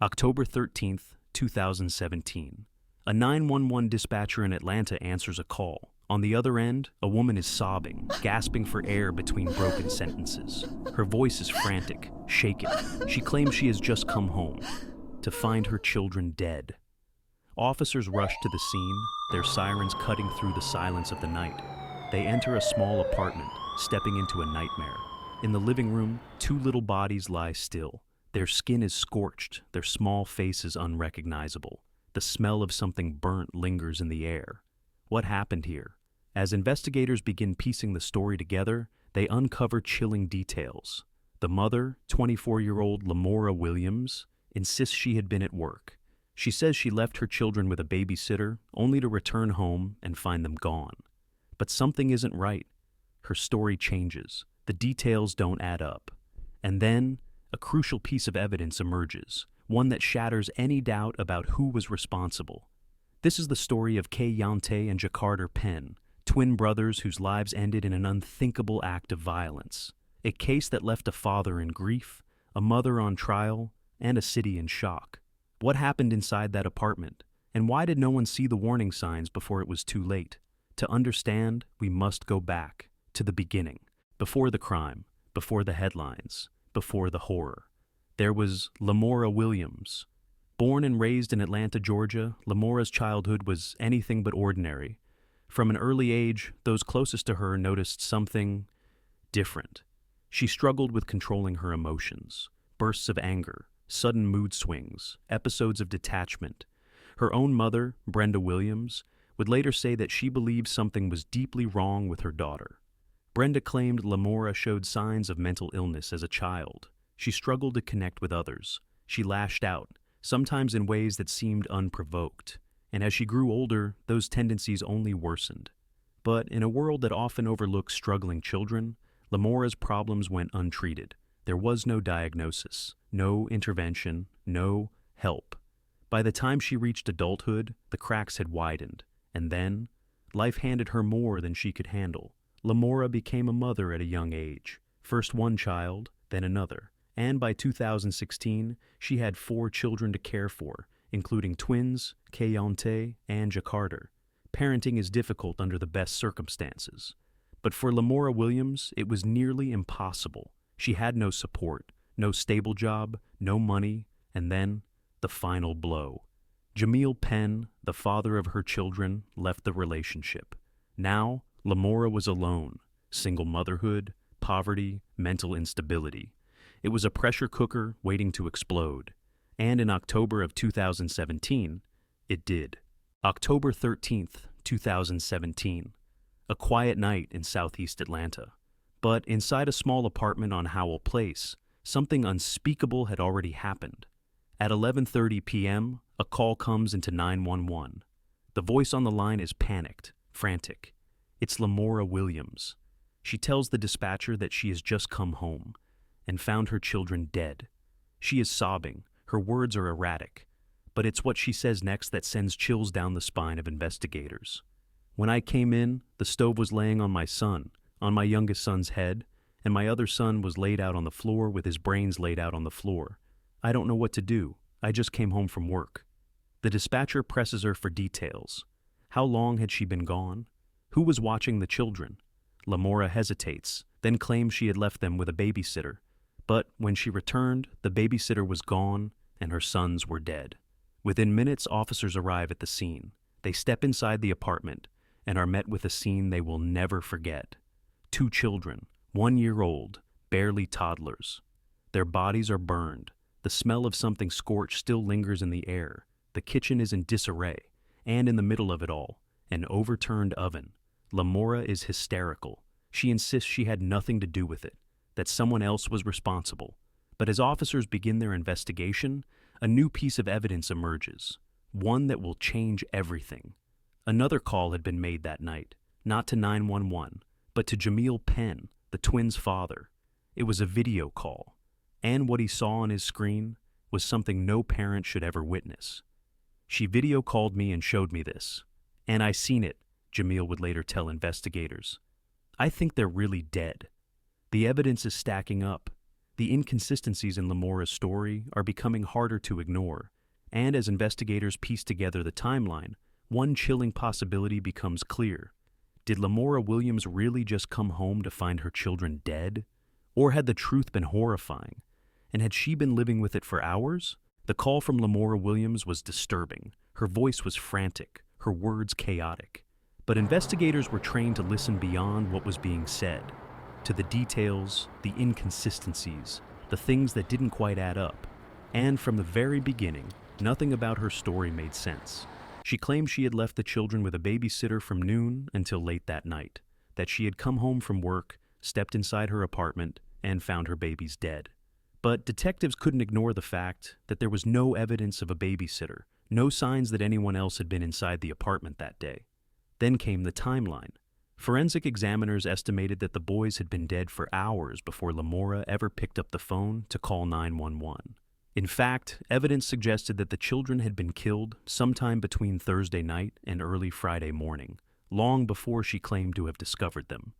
October 13th, 2017. A 911 dispatcher in Atlanta answers a call. On the other end, a woman is sobbing, gasping for air between broken sentences. Her voice is frantic, shaken. She claims she has just come home to find her children dead. Officers rush to the scene, their sirens cutting through the silence of the night. They enter a small apartment, stepping into a nightmare. In the living room, two little bodies lie still. Their skin is scorched, their small faces unrecognizable. The smell of something burnt lingers in the air. What happened here? As investigators begin piecing the story together, they uncover chilling details. The mother, 24-year-old Lamora Williams, insists she had been at work. She says she left her children with a babysitter, only to return home and find them gone. But something isn't right. Her story changes. The details don't add up. And then, a crucial piece of evidence emerges, one that shatters any doubt about who was responsible. This is the story of Kayonte and Jakarta Penn, twin brothers whose lives ended in an unthinkable act of violence. A case that left a father in grief, a mother on trial, and a city in shock. What happened inside that apartment? And why did no one see the warning signs before it was too late? To understand, we must go back to the beginning. Before the crime, before the headlines, before the horror. There was Lamora Williams. Born and raised in Atlanta, Georgia, Lamora's childhood was anything but ordinary. From an early age, those closest to her noticed something different. She struggled with controlling her emotions, bursts of anger, sudden mood swings, episodes of detachment. Her own mother, Brenda Williams, would later say that she believed something was deeply wrong with her daughter. Brenda claimed Lamora showed signs of mental illness as a child. She struggled to connect with others. She lashed out, sometimes in ways that seemed unprovoked. And as she grew older, those tendencies only worsened. But in a world that often overlooks struggling children, Lamora's problems went untreated. There was no diagnosis, no intervention, no help. By the time she reached adulthood, the cracks had widened. And then, life handed her more than she could handle. Lamora became a mother at a young age. First one child, then another. And by 2016, she had 4 children to care for, including twins, Kayonte, and Jakarta. Parenting is difficult under the best circumstances. But for Lamora Williams, it was nearly impossible. She had no support, no stable job, no money, and then the final blow. Jamil Penn, the father of her children, left the relationship. Now, Lamora was alone. Single motherhood, poverty, mental instability. It was a pressure cooker waiting to explode. And in October of 2017, it did. October 13th, 2017. A quiet night in southeast Atlanta. But inside a small apartment on Howell Place, something unspeakable had already happened. At 11:30 p.m., a call comes into 911. The voice on the line is panicked, frantic. It's Lamora Williams. She tells the dispatcher that she has just come home and found her children dead. She is sobbing. Her words are erratic. But it's what she says next that sends chills down the spine of investigators. When I came in, the stove was laying on my son, on my youngest son's head, and my other son was laid out on the floor with his brains laid out on the floor. I don't know what to do. I just came home from work. The dispatcher presses her for details. How long had she been gone? Who was watching the children? Lamora hesitates, then claims she had left them with a babysitter. But when she returned, the babysitter was gone and her sons were dead. Within minutes, officers arrive at the scene. They step inside the apartment and are met with a scene they will never forget. 2 children, 1 year old, barely toddlers. Their bodies are burned. The smell of something scorched still lingers in the air. The kitchen is in disarray, and in the middle of it all, an overturned oven. Lamora is hysterical. She insists she had nothing to do with it, that someone else was responsible. But as officers begin their investigation, a new piece of evidence emerges, one that will change everything. Another call had been made that night, not to 911, but to Jamil Penn, the twins' father. It was a video call, and what he saw on his screen was something no parent should ever witness. She video called me and showed me this, and I seen it, Jamil would later tell investigators. I think they're really dead. The evidence is stacking up. The inconsistencies in Lamora's story are becoming harder to ignore, and as investigators piece together the timeline, one chilling possibility becomes clear. Did Lamora Williams really just come home to find her children dead? Or had the truth been horrifying? And had she been living with it for hours? The call from Lamora Williams was disturbing. Her voice was frantic, her words chaotic. But investigators were trained to listen beyond what was being said, to the details, the inconsistencies, the things that didn't quite add up. And from the very beginning, nothing about her story made sense. She claimed she had left the children with a babysitter from noon until late that night, that she had come home from work, stepped inside her apartment, and found her babies dead. But detectives couldn't ignore the fact that there was no evidence of a babysitter, no signs that anyone else had been inside the apartment that day. Then came the timeline. Forensic examiners estimated that the boys had been dead for hours before Lamora ever picked up the phone to call 911. In fact, evidence suggested that the children had been killed sometime between Thursday night and early Friday morning, long before she claimed to have discovered them.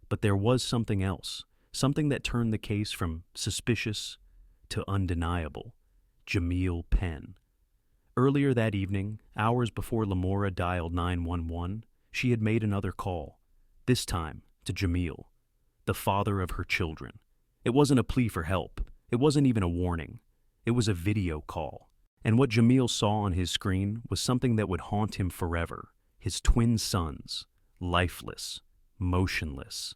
But there was something else, something that turned the case from suspicious to undeniable: Jamil Penn. Earlier that evening, hours before Lamora dialed 911, she had made another call, this time to Jamil, the father of her children. It wasn't a plea for help. It wasn't even a warning. It was a video call. And what Jamil saw on his screen was something that would haunt him forever. His twin sons, lifeless, motionless,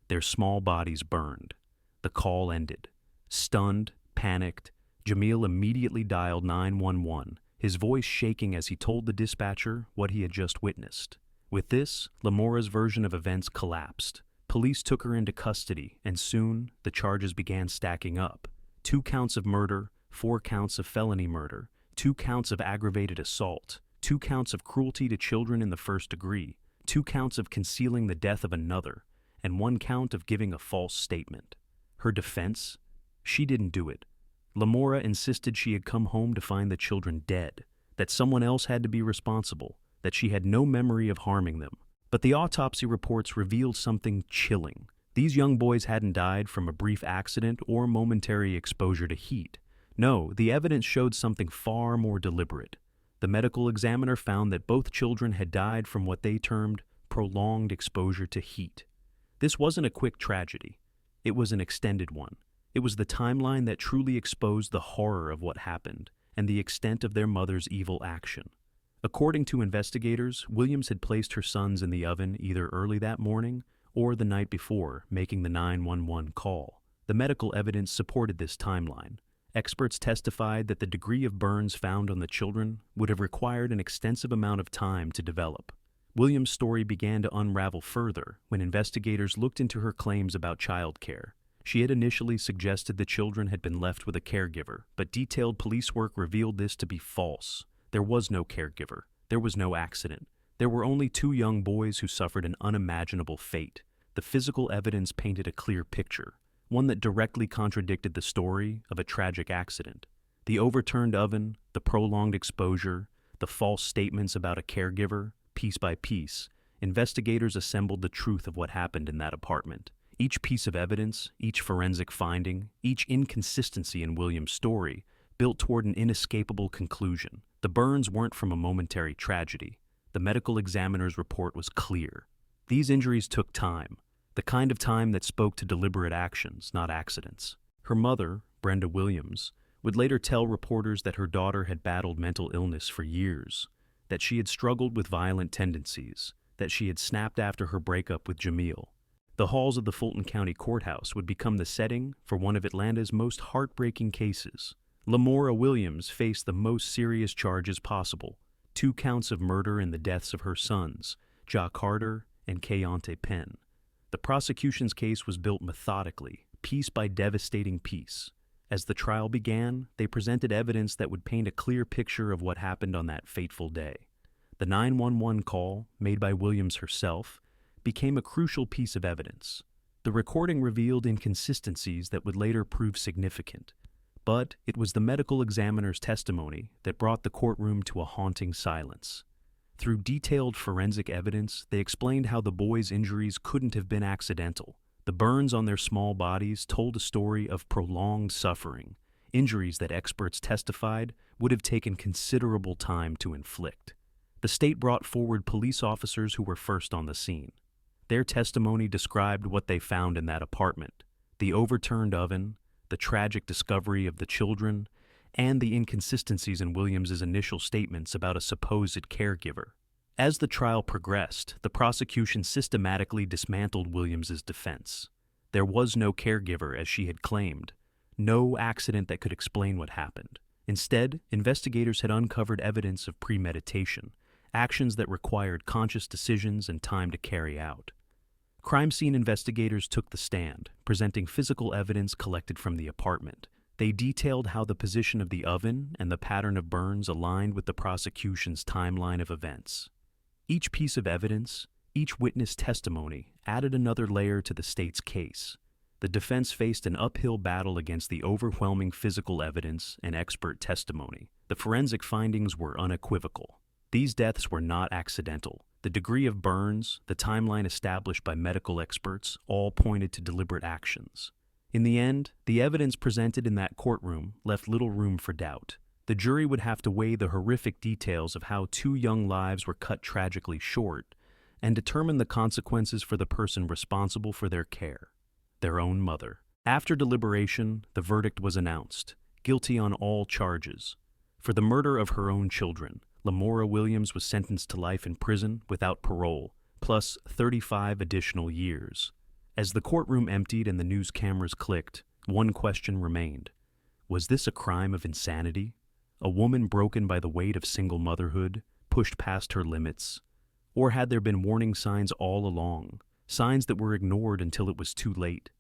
their small bodies burned. The call ended. Stunned, panicked, Jamil immediately dialed 911, his voice shaking as he told the dispatcher what he had just witnessed. With this, Lamora's version of events collapsed. Police took her into custody, and soon the charges began stacking up. 2 counts of murder, 4 counts of felony murder, 2 counts of aggravated assault, 2 counts of cruelty to children in the first degree, 2 counts of concealing the death of another, and 1 count of giving a false statement. Her defense? She didn't do it. Lamora insisted she had come home to find the children dead, that someone else had to be responsible, that she had no memory of harming them. But the autopsy reports revealed something chilling. These young boys hadn't died from a brief accident or momentary exposure to heat. No, the evidence showed something far more deliberate. The medical examiner found that both children had died from what they termed prolonged exposure to heat. This wasn't a quick tragedy. It was an extended one. It was the timeline that truly exposed the horror of what happened and the extent of their mother's evil action. According to investigators, Williams had placed her sons in the oven either early that morning or the night before, making the 911 call. The medical evidence supported this timeline. Experts testified that the degree of burns found on the children would have required an extensive amount of time to develop. Williams' story began to unravel further when investigators looked into her claims about childcare. She had initially suggested the children had been left with a caregiver, but detailed police work revealed this to be false. There was no caregiver. There was no accident. There were only 2 young boys who suffered an unimaginable fate. The physical evidence painted a clear picture, one that directly contradicted the story of a tragic accident. The overturned oven, the prolonged exposure, the false statements about a caregiver, piece by piece, investigators assembled the truth of what happened in that apartment. Each piece of evidence, each forensic finding, each inconsistency in Williams' story built toward an inescapable conclusion. The burns weren't from a momentary tragedy. The medical examiner's report was clear. These injuries took time, the kind of time that spoke to deliberate actions, not accidents. Her mother, Brenda Williams, would later tell reporters that her daughter had battled mental illness for years, that she had struggled with violent tendencies, that she had snapped after her breakup with Jamil. The halls of the Fulton County Courthouse would become the setting for one of Atlanta's most heartbreaking cases. Lamora Williams faced the most serious charges possible: 2 counts of murder in the deaths of her sons, Ja Carter and Keontae Penn. The prosecution's case was built methodically, piece by devastating piece. As the trial began, they presented evidence that would paint a clear picture of what happened on that fateful day. The 911 call, made by Williams herself, became a crucial piece of evidence. The recording revealed inconsistencies that would later prove significant. But it was the medical examiner's testimony that brought the courtroom to a haunting silence. Through detailed forensic evidence, they explained how the boys' injuries couldn't have been accidental. The burns on their small bodies told a story of prolonged suffering, injuries that experts testified would have taken considerable time to inflict. The state brought forward police officers who were first on the scene. Their testimony described what they found in that apartment: the overturned oven, the tragic discovery of the children, and the inconsistencies in Williams's initial statements about a supposed caregiver. As the trial progressed, the prosecution systematically dismantled Williams's defense. There was no caregiver, as she had claimed, no accident that could explain what happened. Instead, investigators had uncovered evidence of premeditation, actions that required conscious decisions and time to carry out. Crime scene investigators took the stand, presenting physical evidence collected from the apartment. They detailed how the position of the oven and the pattern of burns aligned with the prosecution's timeline of events. Each piece of evidence, each witness testimony, added another layer to the state's case. The defense faced an uphill battle against the overwhelming physical evidence and expert testimony. The forensic findings were unequivocal. These deaths were not accidental. The degree of burns, the timeline established by medical experts, all pointed to deliberate actions. In the end, the evidence presented in that courtroom left little room for doubt. The jury would have to weigh the horrific details of how 2 young lives were cut tragically short and determine the consequences for the person responsible for their care, their own mother. After deliberation, the verdict was announced: guilty on all charges. For the murder of her own children, Lamora Williams was sentenced to life in prison without parole, plus 35 additional years. As the courtroom emptied and the news cameras clicked, one question remained: was this a crime of insanity? A woman broken by the weight of single motherhood, pushed past her limits? Or had there been warning signs all along, signs that were ignored until it was too late?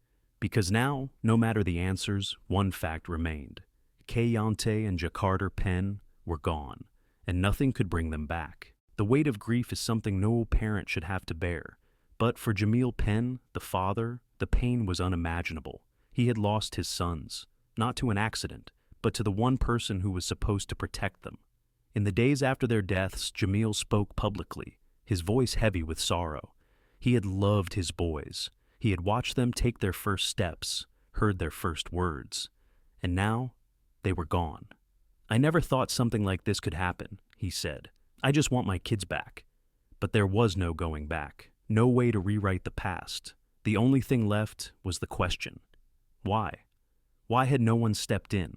Because now, no matter the answers, one fact remained: Kayonte and Jacarter Penn were gone, and nothing could bring them back. The weight of grief is something no parent should have to bear, but for Jamil Penn, the father, the pain was unimaginable. He had lost his sons, not to an accident, but to the one person who was supposed to protect them. In the days after their deaths, Jamil spoke publicly, his voice heavy with sorrow. He had loved his boys. He had watched them take their first steps, heard their first words, and now they were gone. "I never thought something like this could happen," he said. "I just want my kids back." But there was no going back, no way to rewrite the past. The only thing left was the question: why? Why had no one stepped in?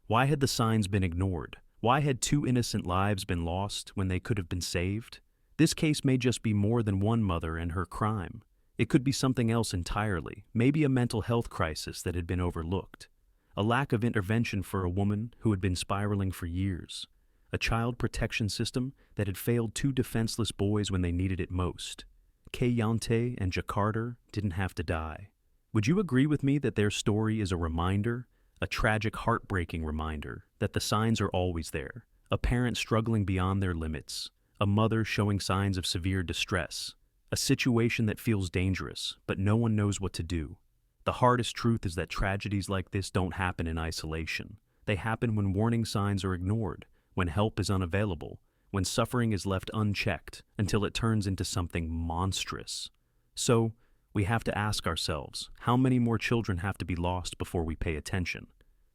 Why had the signs been ignored? Why had 2 innocent lives been lost when they could have been saved? This case may just be more than one mother and her crime. It could be something else entirely, maybe a mental health crisis that had been overlooked, a lack of intervention for a woman who had been spiraling for years, a child protection system that had failed 2 defenseless boys when they needed it most. Kayonte and Jacarter didn't have to die. Would you agree with me that their story is a reminder, a tragic, heartbreaking reminder, that the signs are always there? A parent struggling beyond their limits, a mother showing signs of severe distress, a situation that feels dangerous, but no one knows what to do. The hardest truth is that tragedies like this don't happen in isolation. They happen when warning signs are ignored, when help is unavailable, when suffering is left unchecked until it turns into something monstrous. So, we have to ask ourselves, how many more children have to be lost before we pay attention?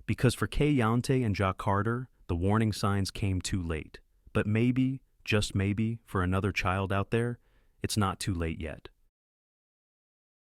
Because for Kayonte and Jacarter, the warning signs came too late. But maybe, just maybe, for another child out there, it's not too late yet.